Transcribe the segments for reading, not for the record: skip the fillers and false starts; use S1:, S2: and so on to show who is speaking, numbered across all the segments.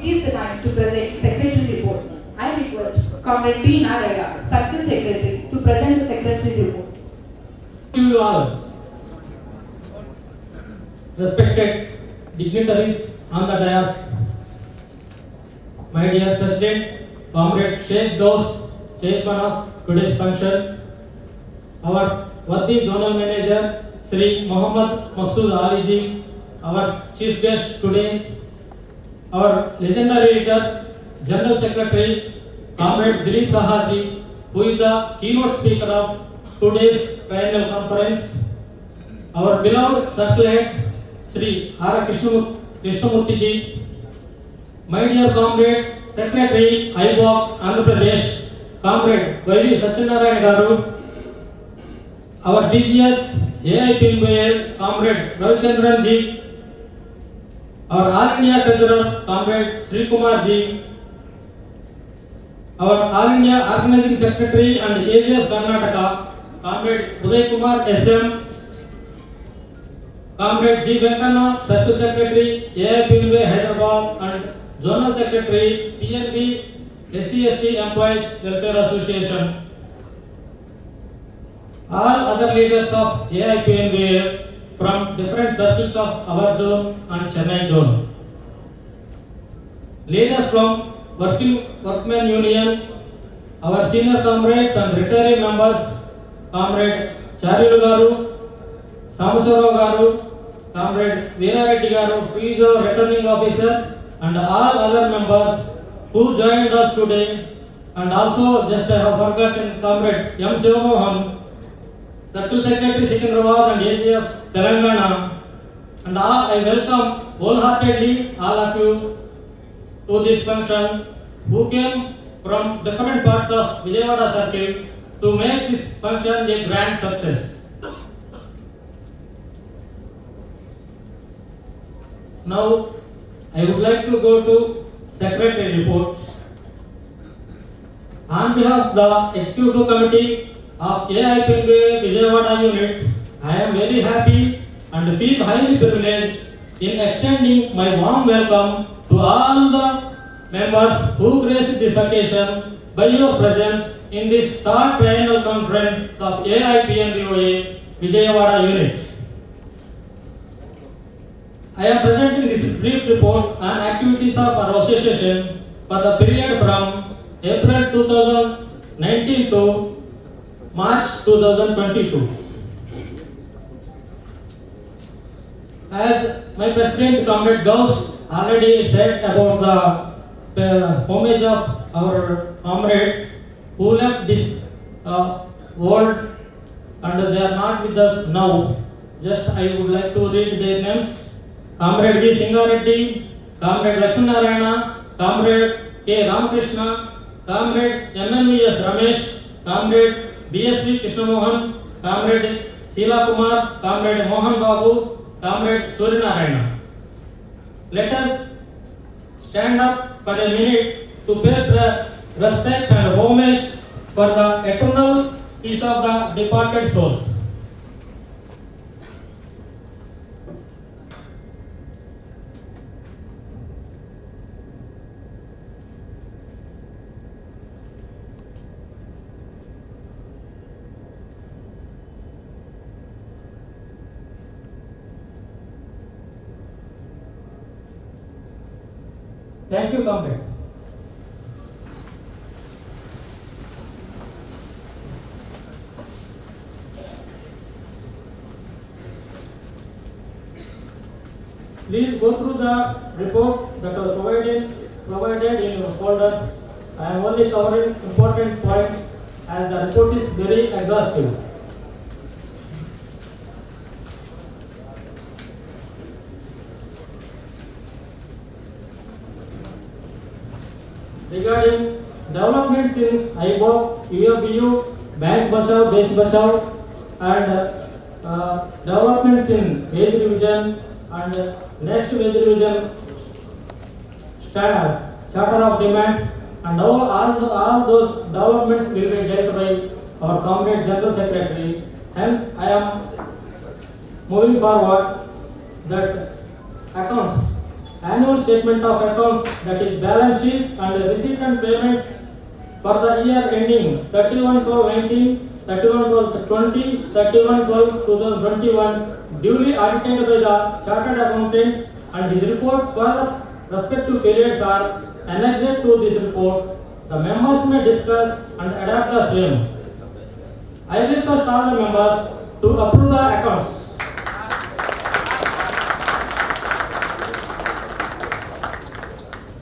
S1: it is the time to present Secretary Report. I request Comrade P. Naraya, Circle Secretary, to present the Secretary Report.
S2: To you all, respected dignitaries on the dais, my dear President, Comrade Sheikh Dos, Chairman of today's function, our worthy Zonal Manager, Sri Mohammad Maqsood Ali Ji, our Chief Guest today, our legendary leader, General Secretary, Comrade Dilip Saha Ji, who is the keynote speaker of today's triennial conference, our beloved Circle Head, Sri R. Krishnamurthy Ji, my dear Comrade Secretary, IBOC, Andhra Pradesh, Comrade Y.V. Satyanarayana Garu, our DGS, AIPMBL, Comrade Ravichandran Ji, our All India Treasurer, Comrade Sri Kumar Ji, our All India Organizing Secretary and AGS Karnataka, Comrade Uday Kumar SM, Comrade G. Venkana, Circle Secretary, AIPMBL Hyderabad, and Zonal Secretary, PNB, SC/ST Employees Welfare Association. All other leaders of AIPMBL from different circles of our zone and Chennai zone. Leaders from Workmen Union, our senior comrades and retiree members, Comrade Charilu Garu, Samasarao Garu, Comrade Veera Reddy Garu, who is our returning officer, and all other members who joined us today, and also just I have forgotten Comrade M. Sivamohan, Circle Secretary Secunderabad and AGS Telangana, and all I welcome wholeheartedly all of you to this function who came from different parts of Vijayawada Circle to make this function a grand success. Now I would like to go to Secretary Report. On behalf of the Executive Committee of AIPMBL Vijayawada Unit, I am very happy and feel highly privileged in extending my warm welcome to all the members who graced this occasion by your presence in this third triennial conference of AIPMBOA Vijayawada Unit. I am presenting this brief report on activities of our association for the period from April 2019 to March 2022. As my President Comrade Gauss already said about the homage of our comrades who left this world and they are not with us now, just I would like to read their names. Comrade B. Singareddy, Comrade Lakshminarayana, Comrade K. Ramakrishna, Comrade MNVS Ramesh, Comrade BSV Krishnamohan, Comrade Sheila Kumar, Comrade Mohan Babu, Comrade Suryanarayana. Let us stand up for a minute to pay respect and homage for the eternal peace of the departed souls. Thank you, comrades. Please go through the report that was provided in your folders. I am only covering important points as the report is very exhaustive. Regarding developments in IBOC, UFBU, Bank Bachao, Desh Bachao, and developments in wage revision and next wage revision charter of demands, and all those developments will be dealt by our Comrade General Secretary. Hence, I am moving forward that accounts annual statement of accounts, that is balance sheet and receipt and payments for the year ending 31/12/19, 31/12/20, 31/12/2021 duly audited by the chartered accountant, and his report for the respective periods are annexed to this report. The members may discuss and adapt the same. I request all the members to approve the accounts.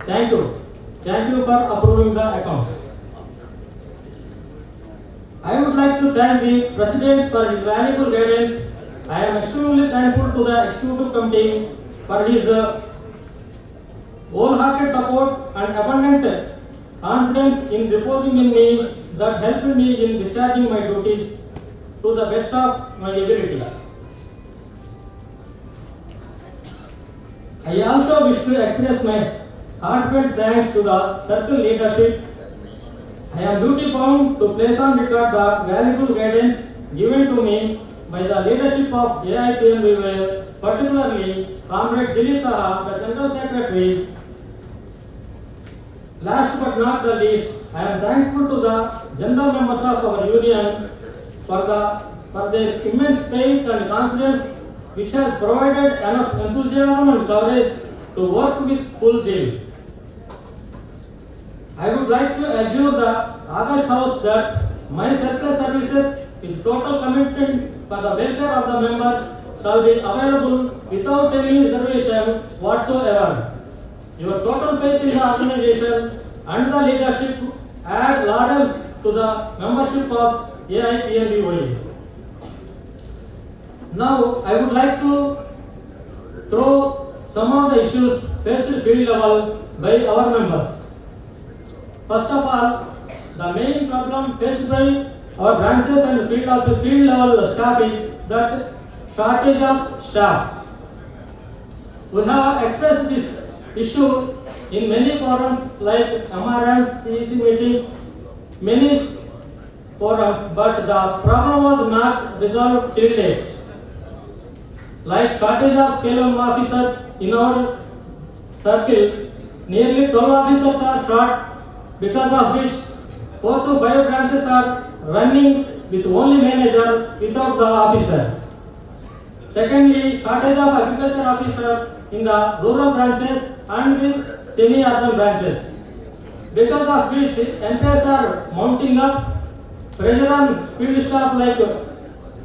S2: Thank you. Thank you for approving the accounts. I would like to thank the President for his valuable guidance. I am extremely thankful to the Executive Committee for his wholehearted support and abundant confidence in reposing in me that helped me in discharging my duties to the best of my ability. I also wish to express my heartfelt thanks to the circle leadership. I am duty bound to place on record the valuable guidance given to me by the leadership of AIPMB, particularly Comrade Dilip Saha, the General Secretary. Last but not the least, I am thankful to the general members of our union for their immense faith and confidence, which has provided enough enthusiasm and courage to work with full zeal. I would like to assure the August House that my selfless services with total commitment for the welfare of the members shall be available without any reservation whatsoever. Your total faith in the organization and the leadership add laurels to the membership of AIPMB. Now, I would like to throw some of the issues faced at field level by our members. First of all, the main problem faced by our branches and field level staff is that shortage of staff. We have expressed this issue in many forums like MRMs, CEC meetings, many forums, but the problem was not resolved till date. Like shortage of scale 1 officers in our circle, nearly 12 officers are short, because of which 4 to 5 branches are running with only manager without the officer. Secondly, shortage of agriculture officers in the rural branches and the semi-urban branches, because of which NPS are mounting up, pressure on field staff like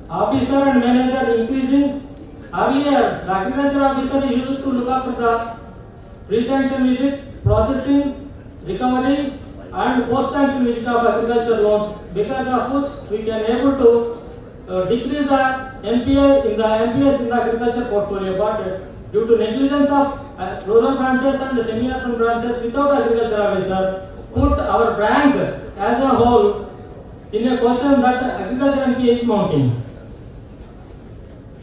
S2: officer and manager increasing. Earlier, the agriculture officer used to look after the pre-sanction visits, processing, recovery and post-sanction visit of agriculture loans, because of which we can able to decrease the NPS in the agriculture portfolio. But due to negligence of rural branches and semi-urban branches without agriculture officers, put our bank as a whole in a question that agriculture NPA is mounting.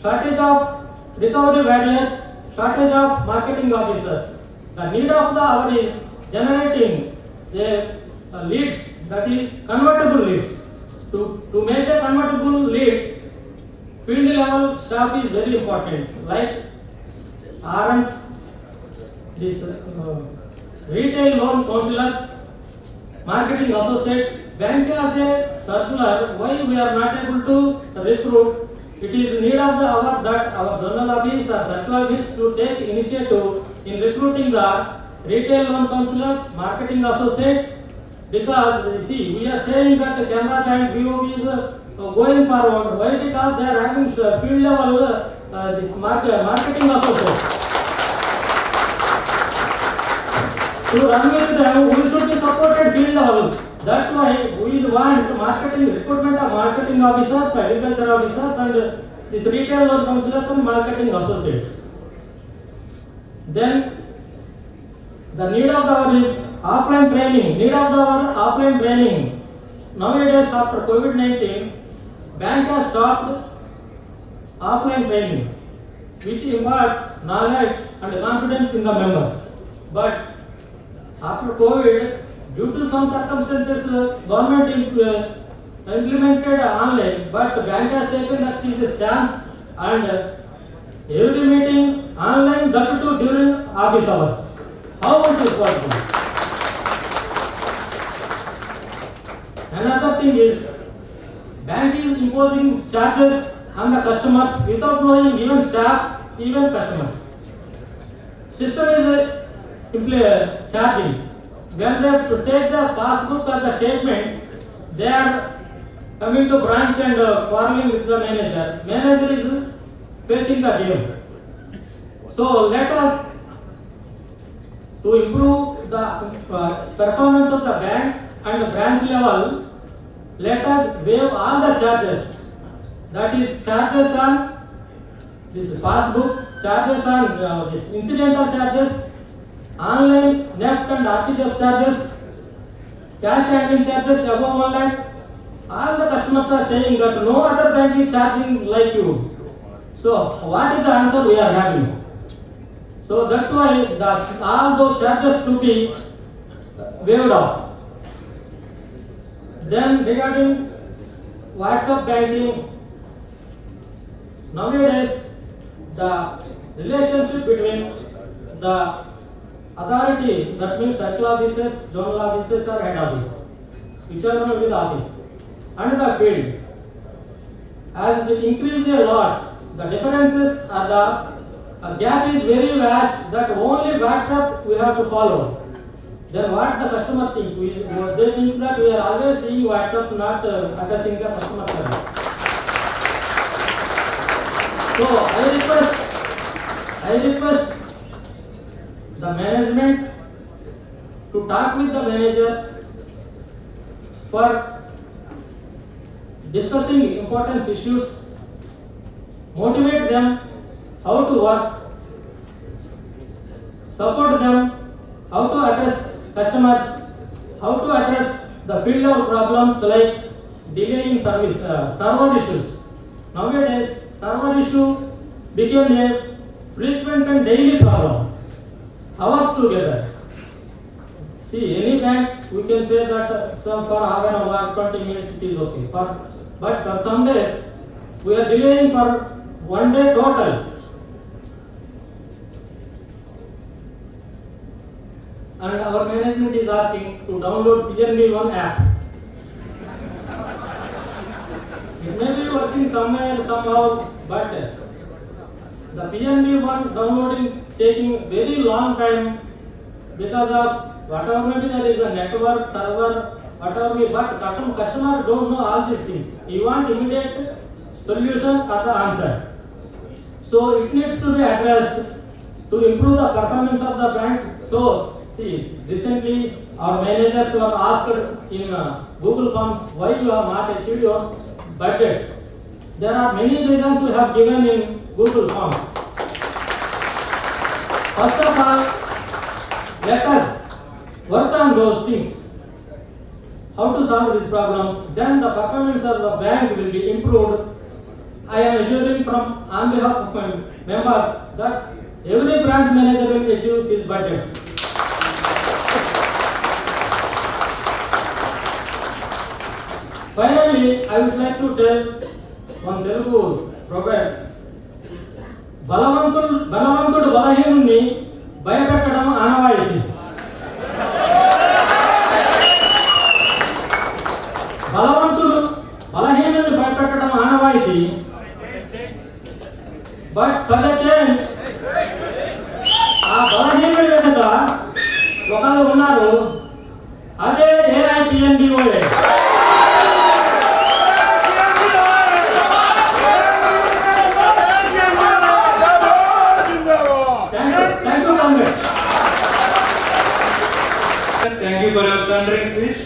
S2: Shortage of recovery barriers, shortage of marketing officers. The need of the hour is generating the leads, that is convertible leads. To make the convertible leads, field level staff is very important, like RMs, this retail loan counselors, marketing associates. Bank has a circular, why we are not able to recruit. It is need of the hour that our zonal office or circle office to take initiative in recruiting the retail loan counselors, marketing associates, because see, we are saying that Canara Bank BOB is going forward. Why? Because they are having field level this marketing associates. To run with them, we should be supported field level. That's why we want recruitment of marketing officers, agriculture officers, and this retail loan counselors and marketing associates. Then the need of the hour is offline training. Nowadays, after COVID-19, bank has stopped offline training, which imparts knowledge and confidence in the members. But after COVID, due to some circumstances, government implemented online, but bank has taken that is a stance, and every meeting online, that too during office hours. How it is possible? Another thing is, bank is imposing charges on the customers without knowing even staff, even customers. System is charging. When they take the passbook or the statement, they are coming to branch and quarreling with the manager. Manager is facing the game. So let us, to improve the performance of the bank and the branch level, let us waive all the charges. That is charges on this passbooks, charges on this incidental charges, online NEFT and RTGS charges, cash handling charges above 1 lakh. All the customers are saying that no other bank is charging like you. So what is the answer we are having? So that's why all those charges to be waived off. Then regarding WhatsApp banking, nowadays the relationship between the authority, that means circle offices, zonal offices or head office, whichever may be the office, and the field has increased a lot. The differences are the gap is very vast that only WhatsApp we have to follow. Then what the customer think? They think that we are always seeing WhatsApp, not addressing the customer service. So I request the management to talk with the managers for discussing important issues, motivate them how to work, support them how to address customers, how to address the field level problems like delay in service, server issues. Nowadays, server issue became a frequent and daily problem. Hours together. See, any bank we can say that for half an hour, 20 minutes it is okay. But for some days, we are delaying for 1 day total. And our management is asking to download PNB1 app. It may be working somewhere, somehow, but the PNB1 downloading taking very long time because of whatever maybe there is a network, server, whatever may be, but customer don't know all these things. He want immediate solution or the answer. So it needs to be addressed to improve the performance of the bank. So see, recently our managers were asked in Google Forms why you have not achieved your budgets. There are many reasons we have given in Google Forms. First of all, let us work on those things. How to solve these problems, then the performance of the bank will be improved. I am assuring from on behalf of my members that every branch manager will achieve his budgets. Finally, I would like to tell one Telugu proverb. బలవంతుడు బలహీనుని భయపెట్టడం ఆనవాయితీ. బలవంతుడు బలహీనుని భయపెట్టడం ఆనవాయితీ. But for the change ఆ బలహీనుడి వెనుక ఒకళ్ళు ఉన్నారు, అదే ఏఐపిఎన్బిఓఏ.
S3: Thank you for your thundering speech.